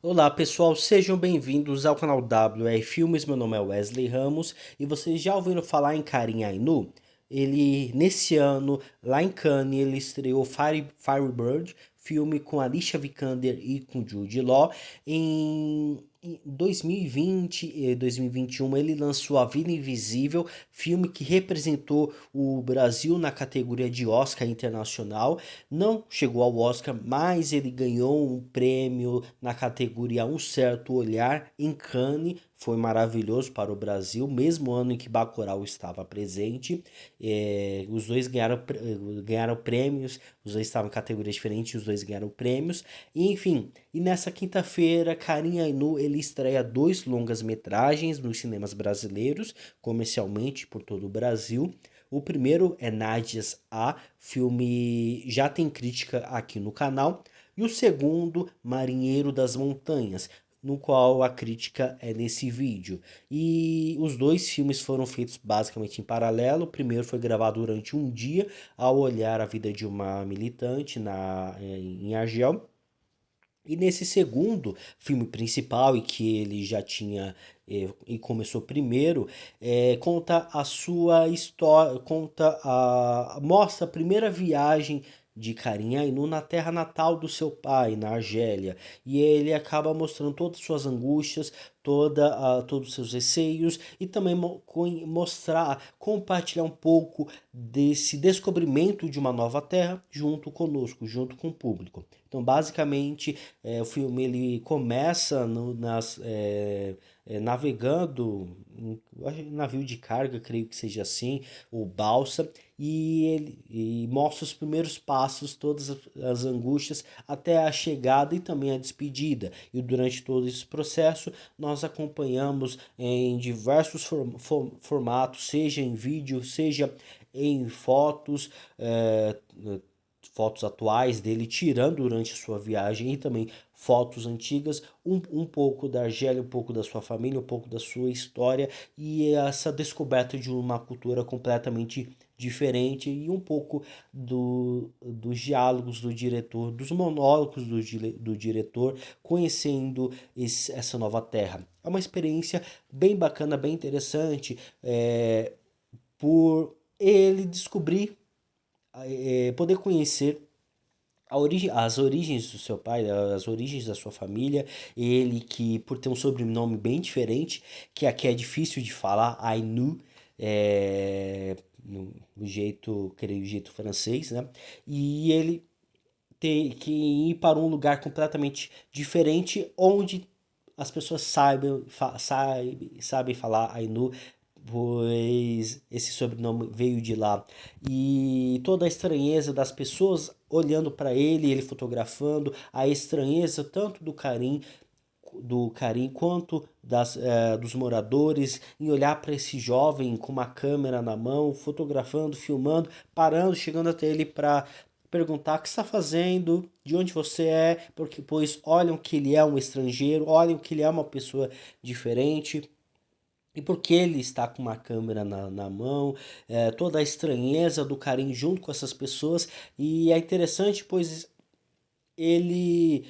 Olá pessoal, sejam bem-vindos ao canal WR Filmes. Meu nome é Wesley Ramos e vocês já ouviram falar em Karim Ainu? Ele, nesse ano, lá em Cannes, ele estreou Firebird, filme com Alicia Vikander e com Jude Law. Em 2020 e 2021 ele lançou A Vida Invisível, filme que representou o Brasil na categoria de Oscar Internacional. Não chegou ao Oscar, mas ele ganhou um prêmio na categoria Um Certo Olhar em Cannes. Foi maravilhoso para o Brasil, mesmo ano em que Bacurau estava presente. Os dois ganharam prêmios, os dois estavam em categorias diferentes, os dois ganharam prêmios. E, enfim, e nessa quinta-feira, Karim Ainu ele estreia dois longas-metragens nos cinemas brasileiros, comercialmente por todo o Brasil. O primeiro é Nádias A, filme já tem crítica aqui no canal. E o segundo, Marinheiro das Montanhas, no qual a crítica é nesse vídeo. E os dois filmes foram feitos basicamente em paralelo. O primeiro foi gravado durante um dia, ao olhar a vida de uma militante em Argel. E nesse segundo filme principal, e que ele já tinha e começou primeiro, conta a sua história, mostra a primeira viagem de Karim Ainu na terra natal do seu pai, na Argélia. E ele acaba mostrando todas as suas angústias, todos os seus receios e também mostrar, compartilhar um pouco desse descobrimento de uma nova terra junto conosco, junto com o público. Então, basicamente, o filme ele começa navegando em navio de carga, creio que seja assim, ou balsa, e ele mostra os primeiros passos, todas as angústias, até a chegada e também a despedida. E durante todo esse processo, nós acompanhamos em diversos formatos, seja em vídeo, seja em fotos, fotos atuais dele tirando durante a sua viagem e também fotos antigas, um pouco da Argélia, um pouco da sua família, um pouco da sua história e essa descoberta de uma cultura completamente diferente e um pouco dos diálogos do diretor, dos monólogos do diretor, conhecendo essa nova terra. É uma experiência bem bacana, bem interessante, por ele descobrir, poder conhecer as origens do seu pai, as origens da sua família, ele que por ter um sobrenome bem diferente, que aqui é difícil de falar, Ainu, no jeito, creio, jeito francês, né? E ele ter que ir para um lugar completamente diferente, onde as pessoas sabem falar Ainu, pois esse sobrenome veio de lá. E toda a estranheza das pessoas olhando para ele fotografando, a estranheza tanto do Karim quanto dos moradores em olhar para esse jovem com uma câmera na mão, fotografando, filmando, parando, chegando até ele para perguntar o que está fazendo, de onde você é, porque pois olham que ele é um estrangeiro, olham que ele é uma pessoa diferente. E porque ele está com uma câmera na mão, toda a estranheza do Karim junto com essas pessoas, e é interessante, pois ele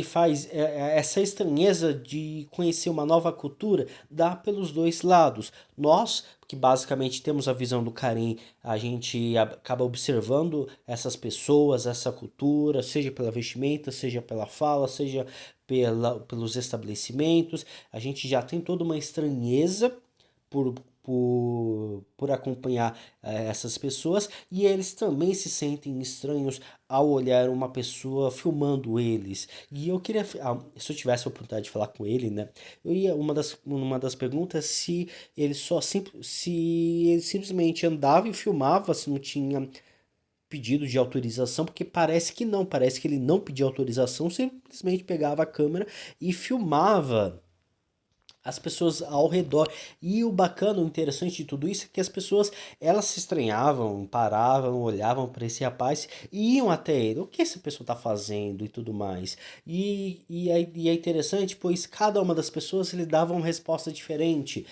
faz essa estranheza de conhecer uma nova cultura, dá pelos dois lados. Nós, que basicamente temos a visão do Karim, a gente acaba observando essas pessoas, essa cultura, seja pela vestimenta, seja pela fala, seja pelos estabelecimentos. A gente já tem toda uma estranheza por, por acompanhar essas pessoas e eles também se sentem estranhos ao olhar uma pessoa filmando eles. E eu queria, se eu tivesse a oportunidade de falar com ele, né, eu ia, uma das perguntas se ele simplesmente andava e filmava, se não tinha pedido de autorização, porque parece que não, parece que ele não pedia autorização, simplesmente pegava a câmera e filmava as pessoas ao redor. E o bacana, o interessante de tudo isso é que as pessoas, elas se estranhavam, paravam, olhavam para esse rapaz e iam até ele. O que essa pessoa está fazendo e tudo mais. E é interessante, pois cada uma das pessoas ele dava uma resposta diferente.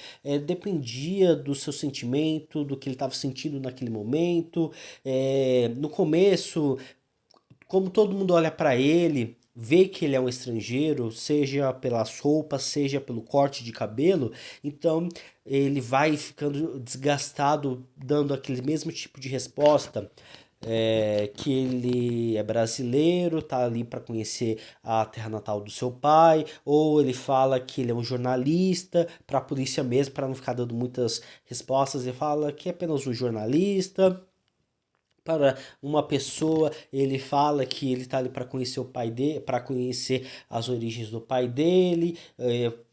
Dependia do seu sentimento, do que ele estava sentindo naquele momento. No começo, como todo mundo olha para ele, vê que ele é um estrangeiro, seja pelas roupas, seja pelo corte de cabelo, então ele vai ficando desgastado, dando aquele mesmo tipo de resposta. Que ele é brasileiro, tá ali para conhecer a terra natal do seu pai, ou ele fala que ele é um jornalista para a polícia mesmo, para não ficar dando muitas respostas, ele fala que é apenas um jornalista. Para uma pessoa, ele fala que ele está ali para conhecer o pai dele, para conhecer as origens do pai dele,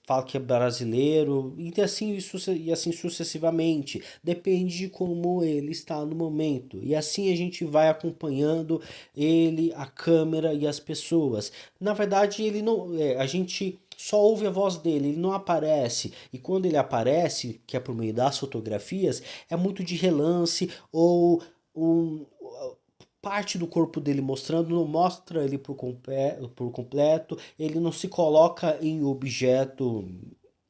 fala que é brasileiro, e assim sucessivamente. Depende de como ele está no momento. E assim a gente vai acompanhando ele, a câmera e as pessoas. Na verdade, ele não, a gente só ouve a voz dele, ele não aparece. E quando ele aparece, que é por meio das fotografias, é muito de relance ou um, parte do corpo dele mostrando, não mostra ele por completo, ele não se coloca em objeto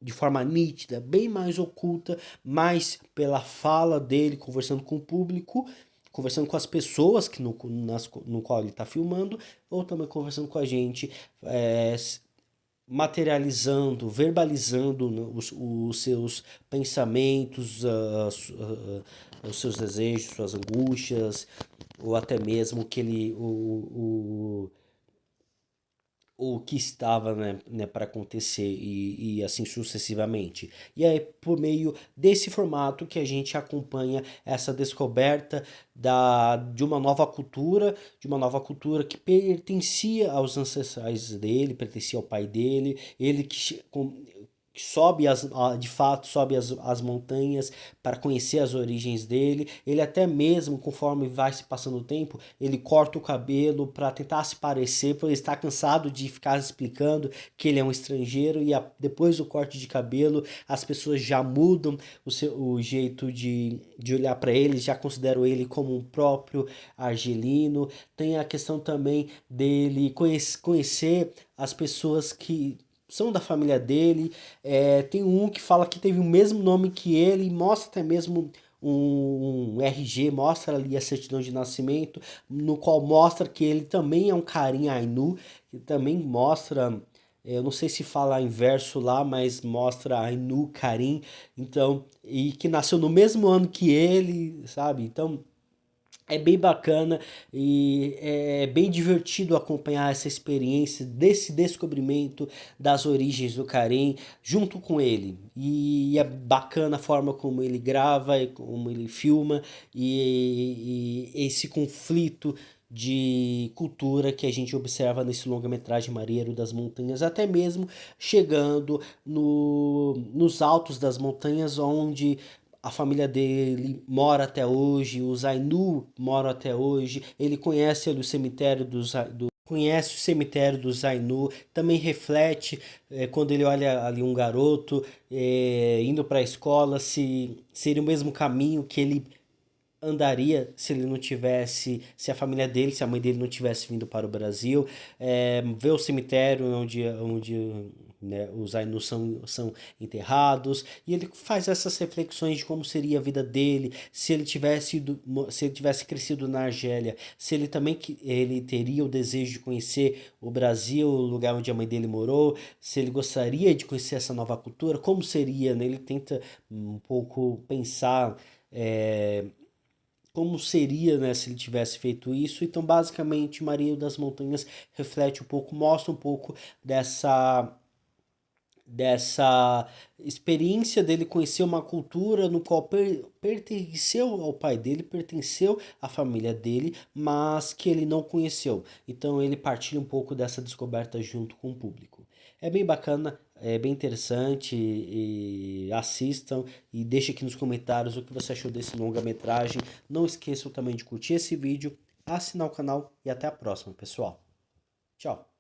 de forma nítida, bem mais oculta, mas pela fala dele, conversando com o público, conversando com as pessoas no qual ele está filmando, ou também conversando com a gente, materializando, verbalizando, né, os seus pensamentos, os seus desejos, suas angústias, ou até mesmo que o que estava, né, para acontecer e assim sucessivamente. E é por meio desse formato que a gente acompanha essa descoberta de uma nova cultura que pertencia aos ancestrais dele, pertencia ao pai dele, ele que sobe de fato sobe as montanhas para conhecer as origens dele. Ele até mesmo, conforme vai se passando o tempo, ele corta o cabelo para tentar se parecer, porque ele está cansado de ficar explicando que ele é um estrangeiro e depois do corte de cabelo as pessoas já mudam o jeito de olhar para ele, já consideram ele como um próprio argelino. Tem a questão também dele conhecer as pessoas que são da família dele. Tem um que fala que teve o mesmo nome que ele, mostra até mesmo um RG, mostra ali a certidão de nascimento, no qual mostra que ele também é um Karim Ainu, que também mostra, eu não sei se fala em verso lá, mas mostra Ainu Karim, então, e que nasceu no mesmo ano que ele, sabe? Então, é bem bacana e é bem divertido acompanhar essa experiência desse descobrimento das origens do Karim junto com ele. E é bacana a forma como ele grava e como ele filma e esse conflito de cultura que a gente observa nesse longa-metragem Marinheiro das Montanhas, até mesmo chegando nos altos das montanhas, onde a família dele mora até hoje, os Ainu moram até hoje, ele conhece ali o cemitério conhece o cemitério dos Ainu, também reflete quando ele olha ali um garoto indo para a escola, se seria o mesmo caminho que ele andaria se ele não tivesse, se a família dele, se a mãe dele não tivesse vindo para o Brasil, ver o cemitério onde né, os Ainus são enterrados, e ele faz essas reflexões de como seria a vida dele, se ele tivesse crescido na Argélia, se ele também ele teria o desejo de conhecer o Brasil, o lugar onde a mãe dele morou, se ele gostaria de conhecer essa nova cultura, como seria, né? Ele tenta um pouco pensar como seria, né, se ele tivesse feito isso. Então, basicamente, Maria das Montanhas reflete um pouco, mostra um pouco dessa experiência dele conhecer uma cultura no qual pertenceu ao pai dele, pertenceu à família dele, mas que ele não conheceu. Então ele partilha um pouco dessa descoberta junto com o público. É bem bacana, é bem interessante e assistam e deixe aqui nos comentários o que você achou desse longa-metragem. Não esqueçam também de curtir esse vídeo, assinar o canal e até a próxima, pessoal. Tchau!